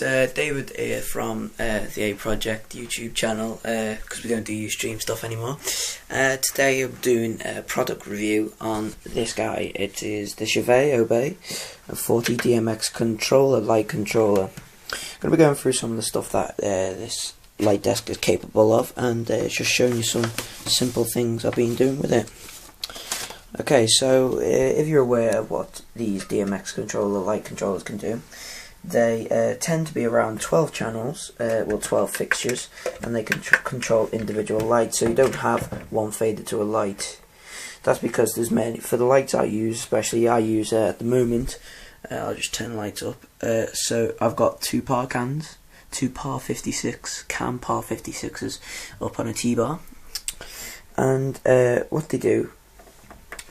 guys, David here from the AProject YouTube channel, because we don't do Ustream stuff anymore. Today I'm doing a product review on this guy. It is the Chauvet Obey, a 40 DMX controller, light controller. I'm going to be going through some of the stuff that this light desk is capable of, and just showing you some simple things I've been doing with it. Okay, so if you're aware of what these DMX controller light controllers can do, they tend to be around 12 channels, 12 fixtures, and they can control individual lights, so you don't have one fader to a light. That's because there's many. For the lights I use, especially at the moment, I'll just turn the lights up. So I've got two par cans, two par 56 par 56s up on a T-bar, and what they do.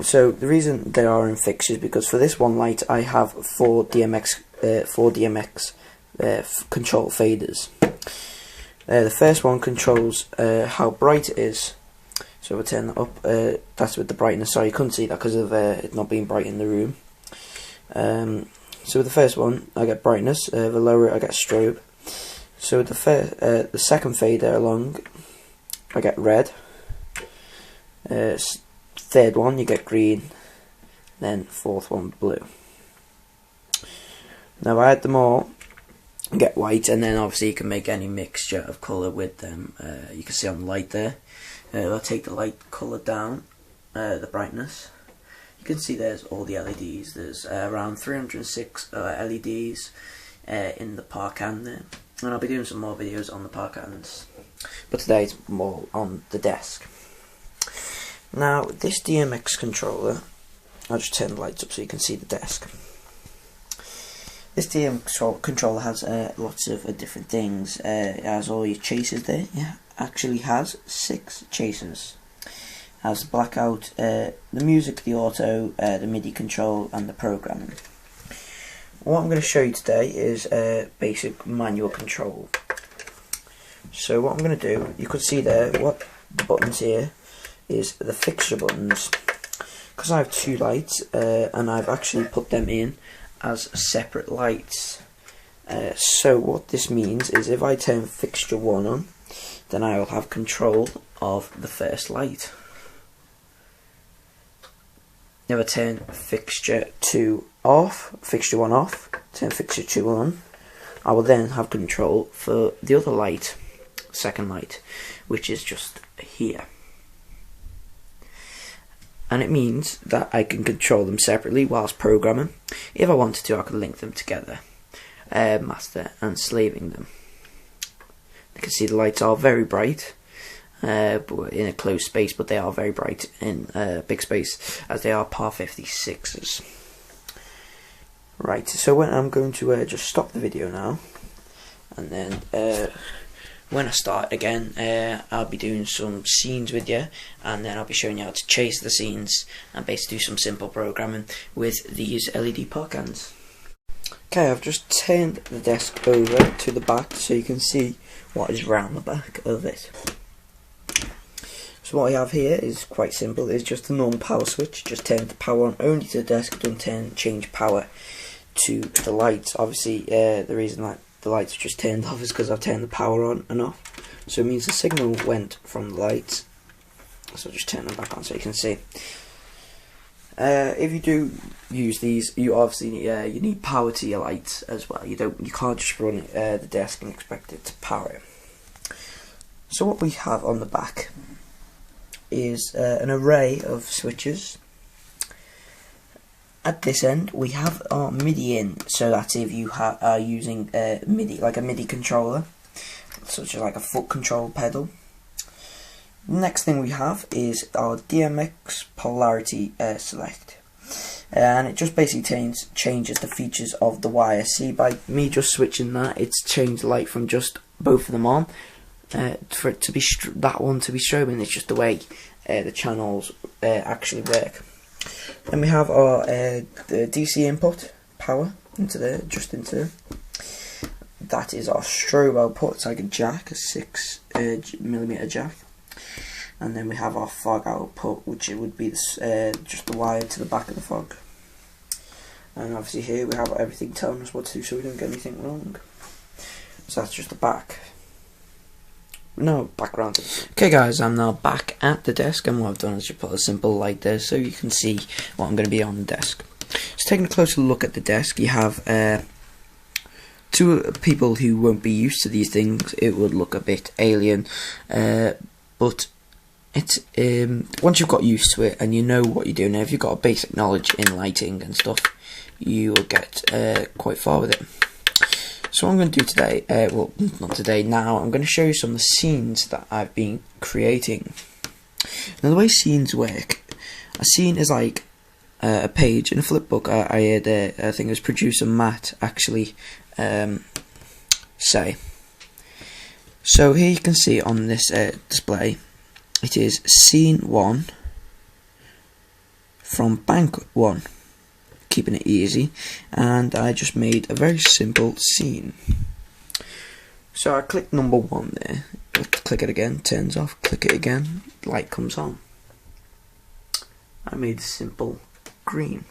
So the reason they are in fixtures because for this one light I have four DMX control faders. The first one controls how bright it is. So we'll turn that up. That's with the brightness. Sorry, you couldn't see that because of it not being bright in the room. So with the first one I get brightness. The lower it I get strobe. So with the second fader along I get red. Third one you get green, then fourth one blue. Now I add them all, get white, and then obviously you can make any mixture of colour with them. You can see on the light there. I'll take the light colour down, the brightness. You can see there's all the LEDs. There's around 306 LEDs in the par can there, and I'll be doing some more videos on the par cans, but today it's more on the desk. Now this DMX controller, I'll just turn the lights up so you can see the desk. This DMX controller has lots of different things. It has all your chasers there. Yeah, actually has 6 chasers. It has blackout, the music, the auto, the MIDI control, and the programming. What I'm going to show you today is basic manual control. So what I'm going to do, you could see there what the buttons here is the fixture buttons, because I have 2 lights and I've actually put them in as separate lights. So what this means is if I turn fixture 1 on, then I will have control of the first light. If I turn fixture 2 off, fixture 1 off, turn fixture 2 on, I will then have control for the other light, second light, which is just here. And it means that I can control them separately whilst programming. If I wanted to, I could link them together, master and slaving them. You can see the lights are very bright in a closed space, but they are very bright in a big space, as they are par 56s. Right, so when I'm going to just stop the video now, and then when I start again, I'll be doing some scenes with you, and then I'll be showing you how to chase the scenes and basically do some simple programming with these LED par cans. Okay, I've just turned the desk over to the back so you can see what is round the back of it. So what I have here is quite simple. It's just a normal power switch. Just turn the power on only to the desk. Don't change power to the lights. Obviously, the reason that the lights are just turned off is because I've turned the power on and off, so it means the signal went from the lights. So I'll just turn them back on so you can see. If you do use these, you obviously you need power to your lights as well. You can't just run the desk and expect it to power it. So what we have on the back is an array of switches. At this end, we have our MIDI in, so that's if you are using MIDI, like a MIDI controller, such as like a foot control pedal. Next thing we have is our DMX polarity select, and it just basically changes the features of the wire. See, by me just switching that, it's changed the light from just both of them on for it to be that one to be strobing. It's just the way the channels actually work. Then we have our the DC input power into there, just into there. That is our strobe output. It's like a jack, a 6mm jack. And then we have our fog output, which it would be just the wire to the back of the fog. And obviously here we have everything telling us what to do so we don't get anything wrong. So that's just the back. No, background. Okay guys, I'm now back at the desk, and what I've done is just put a simple light there so you can see what I'm going to be on the desk. So taking a closer look at the desk, you have two people who won't be used to these things. It would look a bit alien, but it's once you've got used to it and you know what you're doing, if you've got a basic knowledge in lighting and stuff, you will get quite far with it. So what I'm going to do today, well not today, now I'm going to show you some of the scenes that I've been creating. Now the way scenes work, a scene is like a page in a flip book. I heard I think it was producer Matt actually say. So here you can see on this display, it is scene 1 from bank 1. Keeping it easy, and I just made a very simple scene. So I click number 1 there, click it again, turns off, click it again, light comes on. I made a simple green.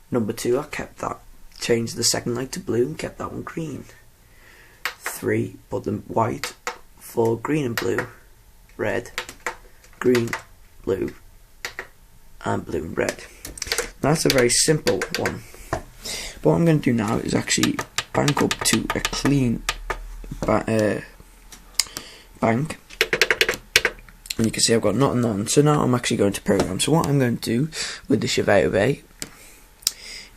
Number 2, I kept that, changed the second light to blue and kept that one green. 3, put them white. 4, green and blue, red, green, blue, and blue and red. That's a very simple one. But what I'm going to do now is actually bank up to a clean bank. And you can see I've got nothing on. So now I'm actually going to program. So what I'm going to do with the Chauvet Obey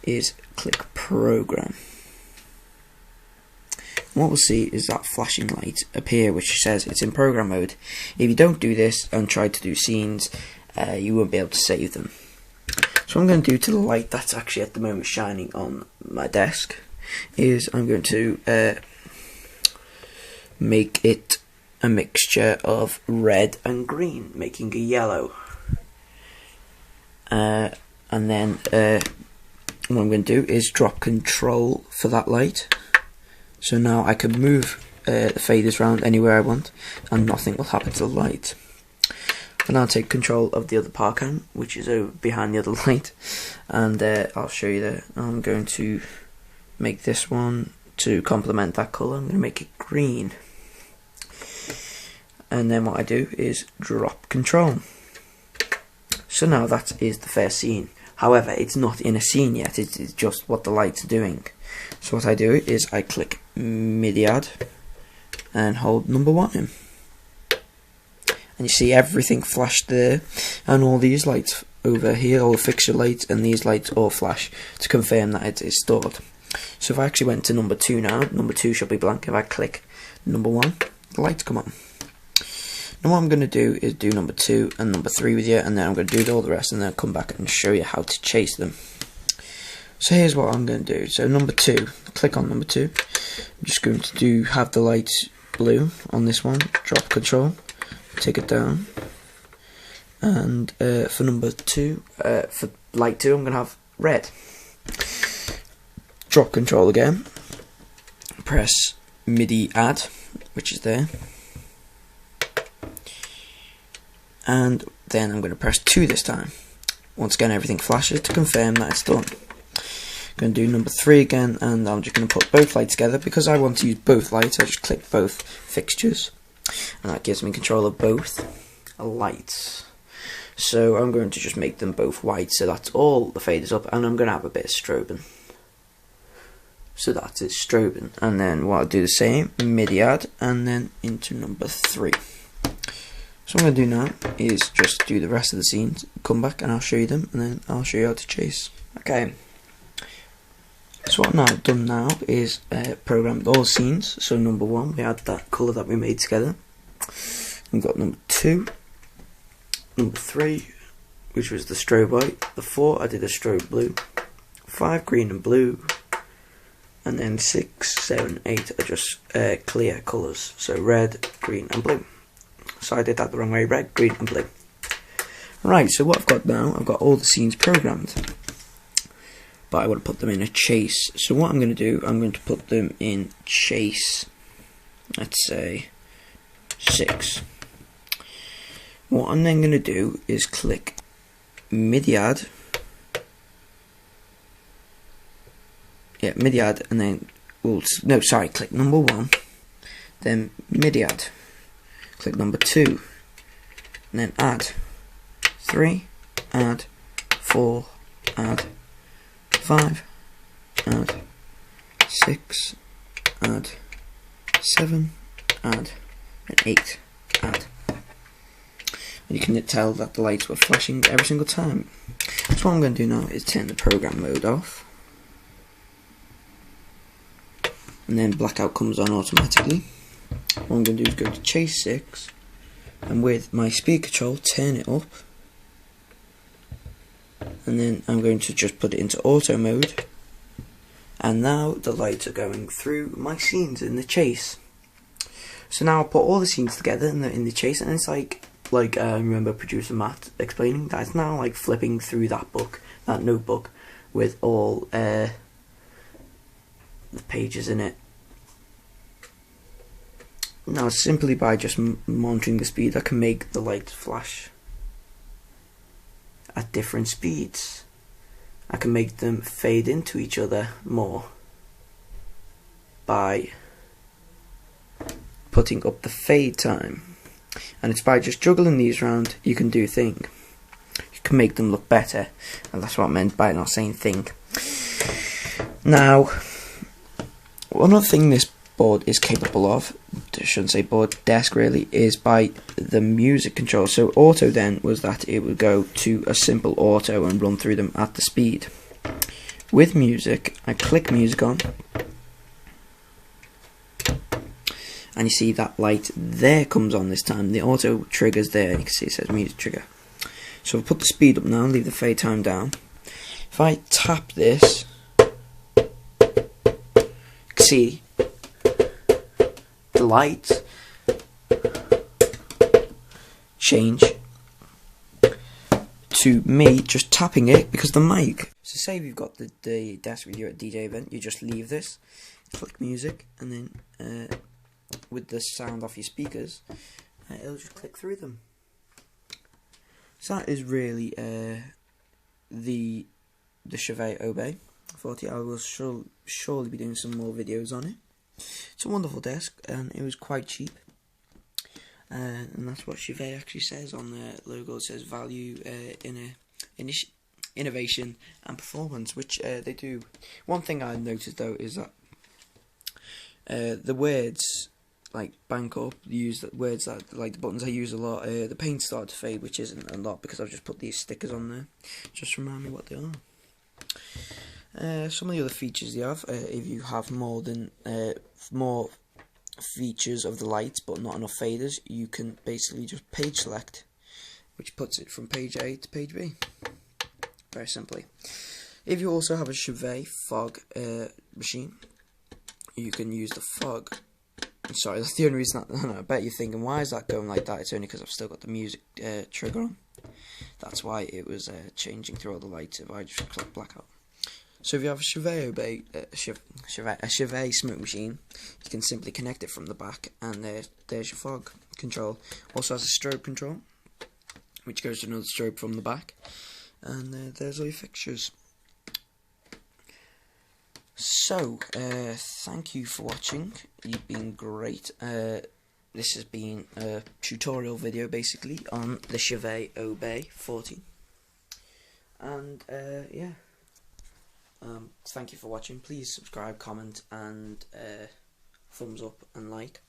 is click program. And what we'll see is that flashing light appear which says it's in program mode. If you don't do this and try to do scenes, you won't be able to save them. So what I'm going to do to the light that's actually at the moment shining on my desk is I'm going to make it a mixture of red and green, making a yellow. And then what I'm going to do is drop control for that light. So now I can move the faders around anywhere I want and nothing will happen to the light. And now take control of the other power cam, which is over behind the other light, and I'll show you there. I'm going to make this one to complement that colour. I'm going to make it green, and then what I do is drop control. So now that is the first scene. However, it's not in a scene yet, it's just what the light's doing. So what I do is I click MIDI add and hold number 1 in. And you see everything flashed there, and all these lights over here, all the fixture lights and these lights all flash to confirm that it is stored. So if I actually went to number 2 now, number 2 should be blank. If I click number 1, the lights come on. Now what I'm going to do is do number 2 and number 3 with you, and then I'm going to do all the rest, and then I'll come back and show you how to chase them. So here's what I'm going to do. So number 2, click on number 2. I'm just going to have the lights blue on this one, drop control, take it down, and for number 2, for light 2, I'm going to have red. Drop control again, press MIDI add, which is there, and then I'm going to press 2 this time. Once again everything flashes to confirm that it's done. I'm going to do number 3 again, and I'm just going to put both lights together. Because I want to use both lights, I just click both fixtures, and that gives me control of both lights. So I'm going to just make them both white, so that's all the faders up, and I'm going to have a bit of strobing. So that's it, strobing. And then what I'll do the same, MIDI add, and then into number 3. So what I'm going to do now is just do the rest of the scenes, come back and I'll show you them, and then I'll show you how to chase. Okay. So what I've done now is programmed all scenes. So number 1, we had that colour that we made together. We've got number 2, number 3, which was the strobe white. The 4, I did a strobe blue. 5, green and blue. And then 6, 7, 8 are just clear colours. So red, green and blue. So I did that the wrong way, red, green and blue. Right, so what I've got now, I've got all the scenes programmed. But I want to put them in a chase. So what I'm going to do, I'm going to put them in chase, let's say 6. What I'm then going to do is click MIDI add, MIDI add, and then click number 1, then MIDI add, click number 2, and then add 3, add 4, add 5, add 6, add 7, add, and 8, add. And you can tell that the lights were flashing every single time. So what I'm going to do now is turn the program mode off, and then blackout comes on automatically. What I'm going to do is go to chase 6, and with my speed control turn it up, and then I'm going to just put it into auto mode, and now the lights are going through my scenes in the chase. So now I'll put all the scenes together in the chase, and it's like I remember producer Matt explaining that it's now like flipping through that notebook with all the pages in it. Now simply by just monitoring the speed, I can make the lights flash at different speeds. I can make them fade into each other more by putting up the fade time, and it's by just juggling these around you can do a thing. You can make them look better, and that's what I meant by not saying thing. Now, one other thing this board is capable of, I shouldn't say board, desk really, is by the music control. So auto then was that it would go to a simple auto and run through them at the speed. With music, I click music on, and you see that light there comes on this time. The auto triggers there, and you can see it says music trigger. So I'll put the speed up now and leave the fade time down. If I tap this, you can see the lights change to me just tapping it because the mic. So say if you've got the desk with you at DJ event, you just leave this, click music, and then with the sound off your speakers, it'll just click through them. So that is really the Chauvet Obey 40. I will surely be doing some more videos on it. It's a wonderful desk, and it was quite cheap, and that's what Chauvet actually says on the logo. It says value, innovation and performance, which they do. One thing I noticed though is that the words like bank up, use the words that like the buttons I use a lot, the paint started to fade, which isn't a lot because I've just put these stickers on there just to remind me what they are. Some of the other features they have, if you have more features of the lights but not enough faders, you can basically just page select, which puts it from page A to page B, very simply. If you also have a Chauvet fog machine, you can use the fog. Sorry, that's the only reason I bet you're thinking, why is that going like that? It's only because I've still got the music trigger on. That's why it was changing through all the lights if I just click blackout. So if you have a Chauvet Obey, a Chauvet smoke machine, you can simply connect it from the back, and there's your fog control. Also has a strobe control, which goes to another strobe from the back, and there's all your fixtures. So, thank you for watching. You've been great. This has been a tutorial video basically on the Chauvet Obey 40, and yeah. Thank you for watching. Please subscribe, comment, and thumbs up and like.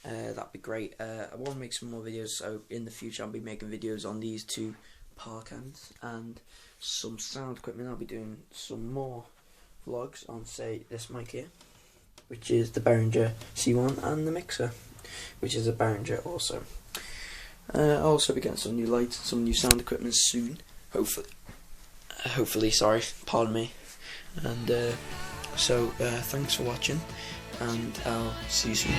That'd be great. I want to make some more videos, so in the future I'll be making videos on these two park ends and some sound equipment. I'll be doing some more vlogs on, say, this mic here, which is the Behringer C1, and the mixer, which is a Behringer also. I'll also be getting some new lights and some new sound equipment soon, hopefully, sorry, pardon me. And so thanks for watching, and I'll see you soon.